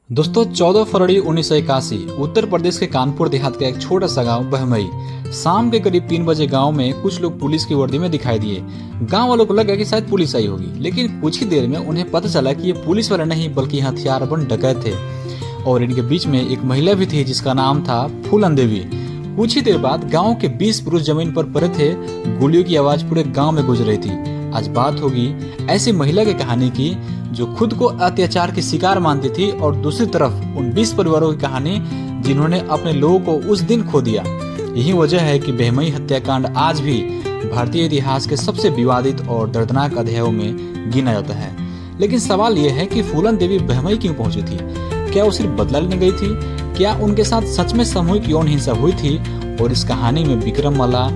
दोस्तों 14 फरवरी 1981 उत्तर प्रदेश के कानपुर देहात का एक छोटा सा गांव बहमई। शाम के करीब 3 बजे गांव में कुछ लोग पुलिस की वर्दी में दिखाई दिए। गांव वालों को लगा कि शायद पुलिस आई होगी, लेकिन कुछ ही देर में उन्हें पता चला कि ये पुलिस वाले नहीं बल्कि हथियारबंद डकैत थे और इनके बीच में एक महिला भी थी जिसका नाम था फूलन देवी। कुछ ही देर बाद गाँव के 20 पुरुष जमीन पर पड़े थे। गोलियों की आवाज पूरे गाँव में गूंज रही थी। आज बात होगी ऐसी महिला की कहानी की जो खुद को अत्याचार की शिकार मानती थी और दूसरी तरफ उन 20 परिवारों की कहानी जिन्होंने अपने लोगों को उस दिन खो दिया। यही वजह है कि बहमई हत्याकांड आज भी भारतीय इतिहास के सबसे विवादित और दर्दनाक अध्यायों में गिना जाता है। लेकिन सवाल यह है कि फूलन देवी बहमई क्यों पहुंची थी? क्या वो सिर्फ बदला लेने गई थी? क्या उनके साथ सच में सामूहिक यौन हिंसा हुई थी? और इस कहानी में विक्रम मल्ला,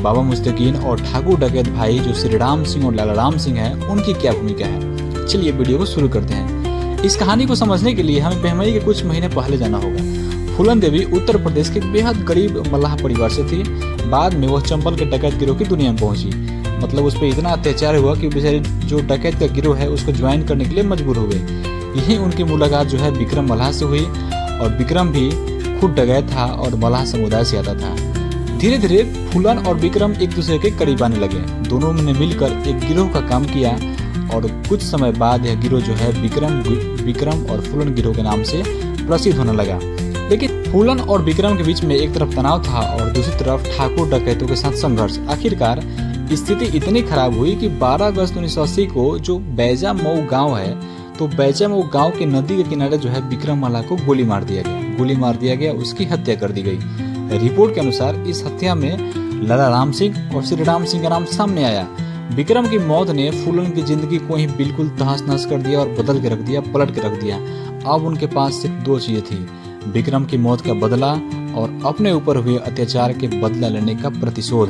बाबा मुस्तकीन और ठाकुर डकैत भाई जो श्री राम सिंह और लाला राम सिंह हैं, उनकी क्या भूमिका है? चलिए वीडियो को शुरू करते हैं। इस कहानी को समझने के लिए हमें बहमई के कुछ महीने पहले जाना होगा। फूलन देवी उत्तर प्रदेश के बेहद गरीब मल्लाह परिवार से थी। बाद में वह चंबल के डकैत गिरोह की दुनिया में पहुंची। मतलब उस पर इतना अत्याचार हुआ कि बेचारे जो डकैत का गिरोह है उसको ज्वाइन करने के लिए मजबूर हो गए। यही उनकी मुलाकात जो है विक्रम मल्लाह से हुई और विक्रम भी खुद डकैत था और मल्लाह समुदाय से आता था। धीरे धीरे फूलन और विक्रम एक दूसरे के करीब आने लगे। दोनों ने मिलकर एक गिरोह का काम किया और कुछ समय बाद यह गिरोह जो है विक्रम और फूलन गिरोह के नाम से प्रसिद्ध होने लगा। लेकिन फूलन और विक्रम के बीच में एक तरफ तनाव था और दूसरी तरफ ठाकुर डकैतों के साथ संघर्ष। आखिरकार स्थिति इतनी खराब हुई कि 12 अगस्त 1980 को जो बैजा मऊ गाँव है, तो बैजा मऊ गाँव के नदी के किनारे जो है विक्रम मल्लाह को गोली मार दिया गया, उसकी हत्या कर दी गई। रिपोर्ट के अनुसार इस हत्या में लाला राम सिंह और श्री राम सिंह का नाम सामने आया। विक्रम की मौत ने फूलन की जिंदगी को ही बिल्कुल तहस नहस कर दिया और बदल के रख दिया, पलट के रख दिया। अब उनके पास सिर्फ 2 चीजें थी, विक्रम की मौत का बदला और अपने ऊपर हुए अत्याचार के बदला लेने का प्रतिशोध।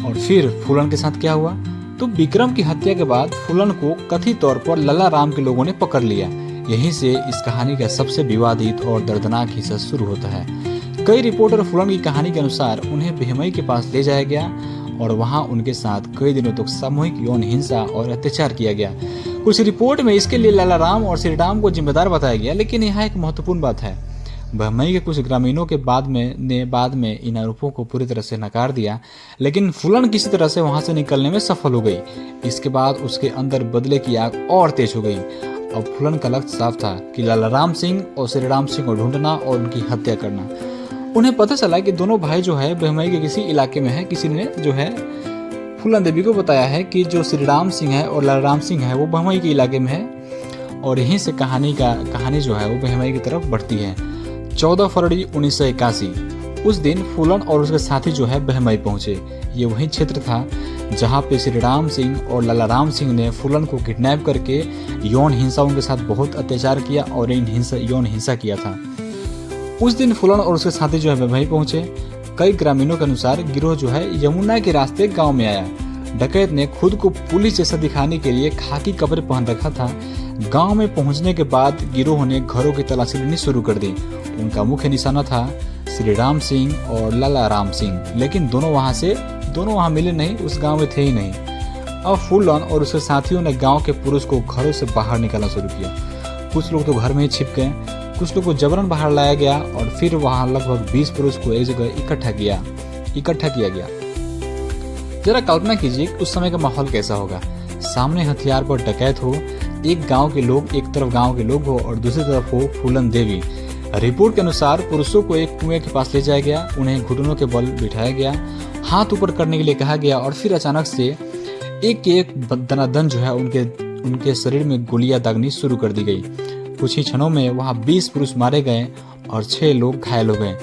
और फिर फूलन के साथ क्या हुआ? तो विक्रम की हत्या के बाद फूलन को कथित तौर पर लाला राम के लोगों ने पकड़ लिया। यहीं से इस कहानी का सबसे विवादित और दर्दनाक हिस्सा शुरू होता है। कई रिपोर्टर फूलन की कहानी के अनुसार उन्हें बहमई के पास ले जाया गया और वहां उनके साथ कई दिनों तक सामूहिक यौन हिंसा और अत्याचार किया गया। कुछ रिपोर्ट में इसके लिए लाला राम और श्री राम को जिम्मेदार बताया गया, लेकिन यहाँ एक महत्वपूर्ण बात है। बहमई के कुछ ग्रामीणों के बाद में इन आरोपों को पूरी तरह से नकार दिया, लेकिन फूलन किसी तरह से वहां से निकलने में सफल हो गई। इसके बाद उसके अंदर बदले की आग और तेज हो गई। अब फूलन का लक्ष्य साफ था कि लाला राम सिंह और श्री राम सिंह को ढूंढना और उनकी हत्या करना। उन्हें पता चला कि दोनों भाई जो है बहमई के किसी इलाके में है। किसी ने जो है फूलन देवी को बताया है कि जो श्री राम सिंह है और लाला राम सिंह है वो बहमई के इलाके में है और यहीं से कहानी जो है वो बहमई की तरफ बढ़ती है। 14 फरवरी 1981 उस दिन फूलन और उसके साथी जो है बहमई पहुंचे। ये वही क्षेत्र था जहाँ पे श्री राम सिंह और लाला राम सिंह ने फूलन को किडनैप करके यौन हिंसा उनके साथ बहुत अत्याचार किया और यौन हिंसा किया था। उस दिन फूलन और उसके साथी जो है बहमई पहुंचे। कई ग्रामीणों के अनुसार गिरोह जो है यमुना के रास्ते गांव में आया। डकैत ने खुद को पुलिस जैसा दिखाने के लिए खाकी कपड़े पहन रखा था। गांव में पहुंचने के बाद गिरोह ने घरों की तलाशी लेनी शुरू कर दी। उनका मुख्य निशाना था श्री राम सिंह और लाला राम सिंह, लेकिन दोनों वहां मिले नहीं, उस गाँव में थे ही नहीं। अब फूलन और उसके साथियों ने गाँव के पुरुष को घरों से बाहर निकालना शुरू किया। कुछ लोग तो घर में ही छिप गए, कुछ लोग को जबरन बाहर लाया गया और फिर वहां लगभग 20 पुरुष को एक जगह इकट्ठा किया गया। जरा कल्पना कीजिए उस समय का माहौल कैसा होगा। सामने हथियार पर डकैत हो, एक तरफ गांव के लोग हो और दूसरी तरफ हो फूलन देवी। रिपोर्ट के अनुसार पुरुषों को एक कुएं के पास ले जाया गया, उन्हें घुटनों के बल बिठाया गया, हाथ ऊपर करने के लिए कहा गया और फिर अचानक से एक दनादन जो है उनके शरीर में गोलियां दागनी शुरू कर दी गई। कुछ ही क्षणों में वहां 20 पुरुष मारे गए और 6 लोग घायल हो गए।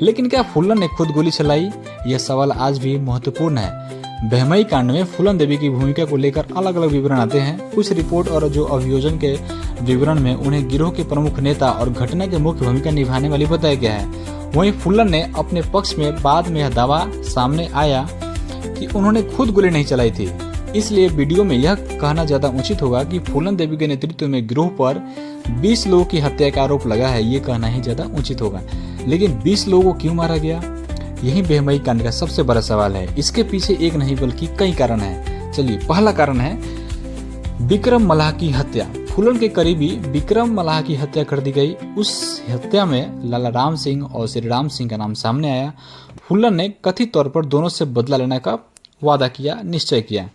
लेकिन क्या फूलन ने खुद गोली चलाई? यह सवाल आज भी महत्वपूर्ण है। बहमई कांड में फूलन देवी की भूमिका को लेकर अलग अलग विवरण आते हैं। कुछ रिपोर्ट और जो अभियोजन के विवरण में उन्हें गिरोह के प्रमुख नेता और घटना की मुख्य भूमिका निभाने वाली बताया गया है। वहीं फूलन ने अपने पक्ष में बाद में यह दावा सामने आया कि उन्होंने खुद गोली नहीं चलाई थी। इसलिए वीडियो में यह कहना ज्यादा उचित होगा कि फूलन देवी के नेतृत्व में गिरोह पर 20 लोगों की हत्या का आरोप लगा है, ये कहना ही ज्यादा उचित होगा। लेकिन 20 लोगों को क्यों मारा गया? यही बहमई कांड का सबसे बड़ा सवाल है। इसके पीछे एक नहीं बल्कि कई कारण हैं। चलिए, पहला कारण है विक्रम मल्लाह की हत्या। फूलन के करीबी विक्रम मल्लाह की हत्या कर दी गई। उस हत्या में लाला राम सिंह और श्री राम सिंह का नाम सामने आया। फूलन ने कथित तौर पर दोनों से बदला लेने का वादा किया, निश्चय किया।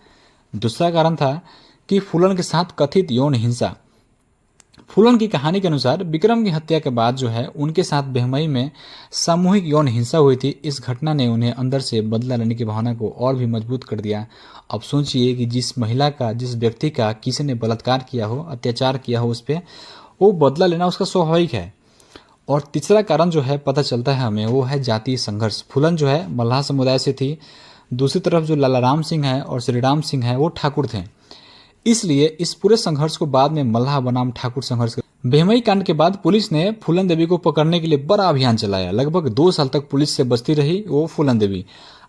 दूसरा कारण था कि फूलन के साथ कथित यौन हिंसा। फूलन की कहानी के अनुसार विक्रम की हत्या के बाद जो है उनके साथ बेहमई में सामूहिक यौन हिंसा हुई थी। इस घटना ने उन्हें अंदर से बदला लेने की भावना को और भी मजबूत कर दिया। अब सोचिए कि जिस महिला का, जिस व्यक्ति का किसी ने बलात्कार किया हो, अत्याचार किया हो उस पर, वो बदला लेना उसका स्वाभाविक है। और तीसरा कारण जो है पता चलता है हमें, वो है जातीय संघर्ष। फूलन जो है मल्लाह समुदाय से थी, दूसरी तरफ जो लाला राम सिंह है और श्री राम सिंह है वो ठाकुर थे। इसलिए इस पूरे संघर्ष को बाद में मल्लाह बनाम ठाकुर संघर्ष। बेहमई कांड के बाद पुलिस ने फूलन देवी को पकड़ने के लिए बड़ा अभियान चलाया। लगभग 2 साल तक पुलिस से बचती रही वो फूलन देवी।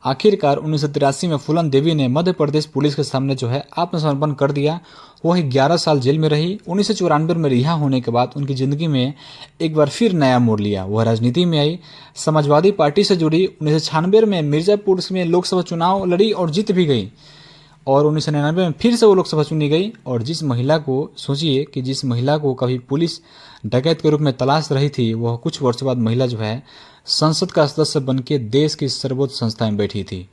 आखिरकार 1983 में फूलन देवी ने मध्य प्रदेश पुलिस के सामने जो है आत्मसमर्पण कर दिया। वह 11 साल जेल में रही। 1994 में रिहा होने के बाद उनकी जिंदगी में एक बार फिर नया मोड़ लिया। वह राजनीति में आई, समाजवादी पार्टी से जुड़ी। 1996 में मिर्जापुर में लोकसभा चुनाव लड़ी और जीत भी गई। और 1999 में फिर से वो लोकसभा चुनी गई। और जिस महिला को, सोचिए कि जिस महिला को कभी पुलिस डकैत के रूप में तलाश रही थी, वह कुछ वर्ष बाद महिला जो है संसद का सदस्य बनकर देश की सर्वोच्च संस्था में बैठी थी।